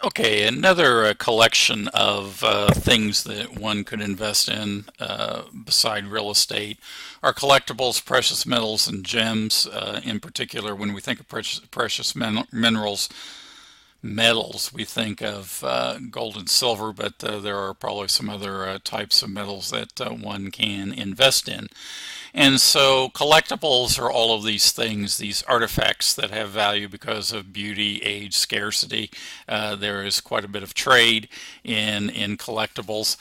Okay, another collection of things that one could invest in beside real estate are collectibles, precious metals, and gems. In particular, when we think of precious minerals, metals, we think of gold and silver, but there are probably some other types of metals that one can invest in. And so collectibles are all of these things, these artifacts that have value because of beauty, age, scarcity. There is quite a bit of trade in collectibles.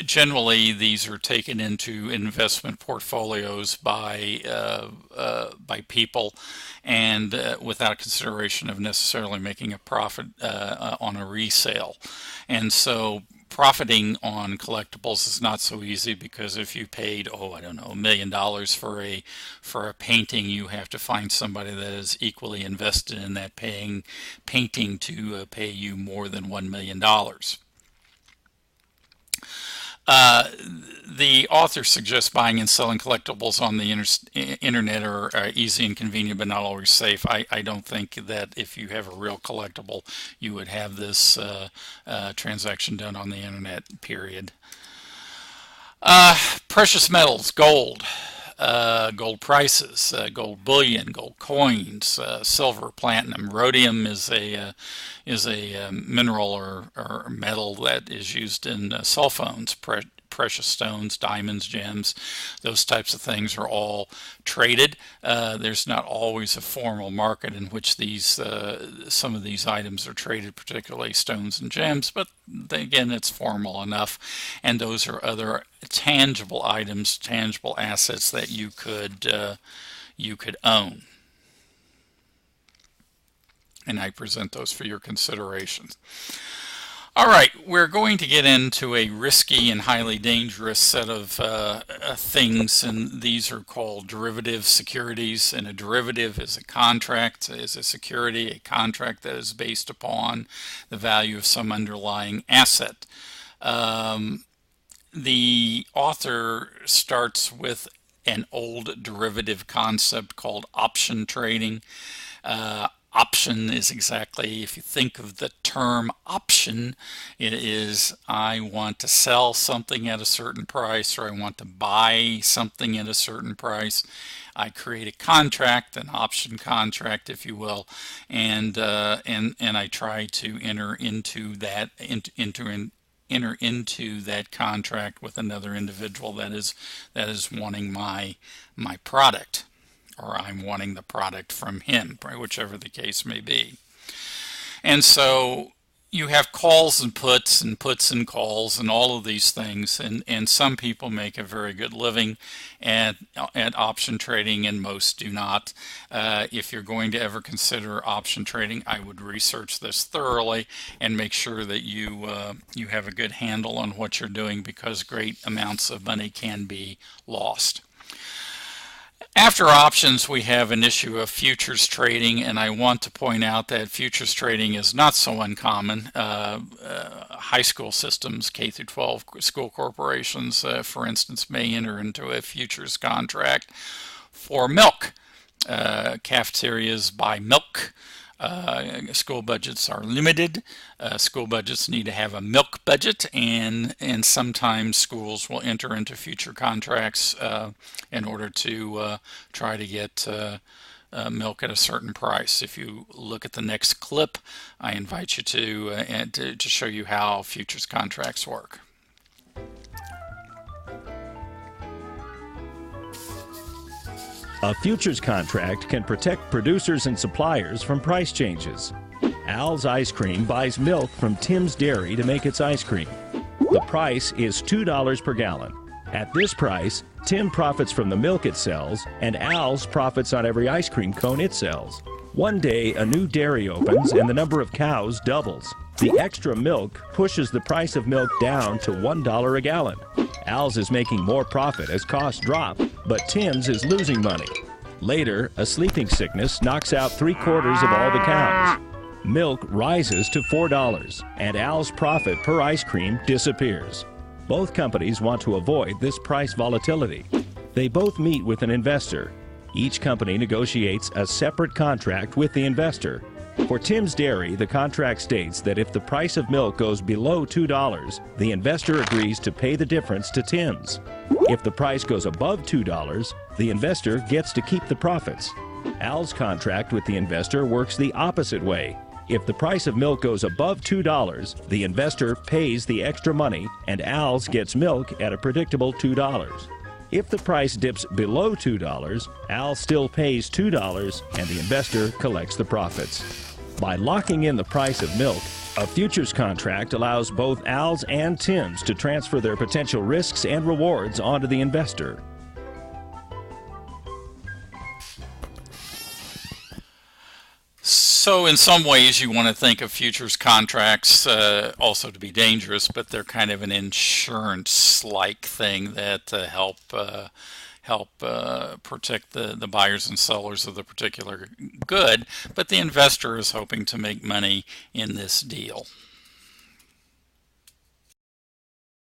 Generally, these are taken into investment portfolios by people, and without consideration of necessarily making a profit on a resale. And so profiting on collectibles is not so easy, because if you paid, oh, I don't know, $1 million for a painting, you have to find somebody that is equally invested in that painting to pay you more than $1 million. Uh, the author suggests buying and selling collectibles on the internet are easy and convenient, but not always safe. I don't think that if you have a real collectible, you would have this transaction done on the internet, period. Precious metals, gold. Gold prices, gold bullion, gold coins, silver, platinum. Rhodium is a mineral or metal that is used in cell phones. Precious stones, diamonds, gems, those types of things are all traded. There's not always a formal market in which some of these items are traded, particularly stones and gems, but again, it's formal enough. And those are other tangible items, tangible assets that you could own. And I present those for your consideration. All right, we're going to get into a risky and highly dangerous set of things, and these are called derivative securities. And a derivative is a contract, is a security, a contract that is based upon the value of some underlying asset. The author starts with an old derivative concept called option trading. Option is exactly, if you think of the term option, it is I want to sell something at a certain price, or I want to buy something at a certain price. I create a contract, an option contract, if you will, and I try to enter into that contract with another individual that is wanting my product, or I'm wanting the product from him, whichever the case may be. And so you have calls and puts and calls and all of these things, and some people make a very good living at option trading, and most do not. If you're going to ever consider option trading, I would research this thoroughly and make sure that you have a good handle on what you're doing, because great amounts of money can be lost. After options, we have an issue of futures trading, and I want to point out that futures trading is not so uncommon. High school systems, K through 12 school corporations, for instance, may enter into a futures contract for milk. Cafeterias buy milk. School budgets are limited. School budgets need to have a milk budget, and sometimes schools will enter into future contracts in order to try to get milk at a certain price. If you look at the next clip, I invite you to show you how futures contracts work. A futures contract can protect producers and suppliers from price changes. Al's Ice Cream buys milk from Tim's Dairy to make its ice cream. The price is $2 per gallon. At this price, Tim profits from the milk it sells, and Al's profits on every ice cream cone it sells. One day, a new dairy opens and the number of cows doubles. The extra milk pushes the price of milk down to $1 a gallon. Al's is making more profit as costs drop, but Tim's is losing money. Later, a sleeping sickness knocks out 3/4 of all the cows. Milk rises to $4, and Al's profit per ice cream disappears. Both companies want to avoid this price volatility. They both meet with an investor. Each company negotiates a separate contract with the investor. For Tim's Dairy, the contract states that if the price of milk goes below $2, the investor agrees to pay the difference to Tim's. If the price goes above $2, the investor gets to keep the profits. Al's contract with the investor works the opposite way. If the price of milk goes above $2, the investor pays the extra money and Al's gets milk at a predictable $2. If the price dips below $2, Al still pays $2 and the investor collects the profits. By locking in the price of milk, a futures contract allows both Al's and Tim's to transfer their potential risks and rewards onto the investor. So in some ways you want to think of futures contracts also to be dangerous, but they're kind of an insurance-like thing that help protect the buyers and sellers of the particular good, but the investor is hoping to make money in this deal.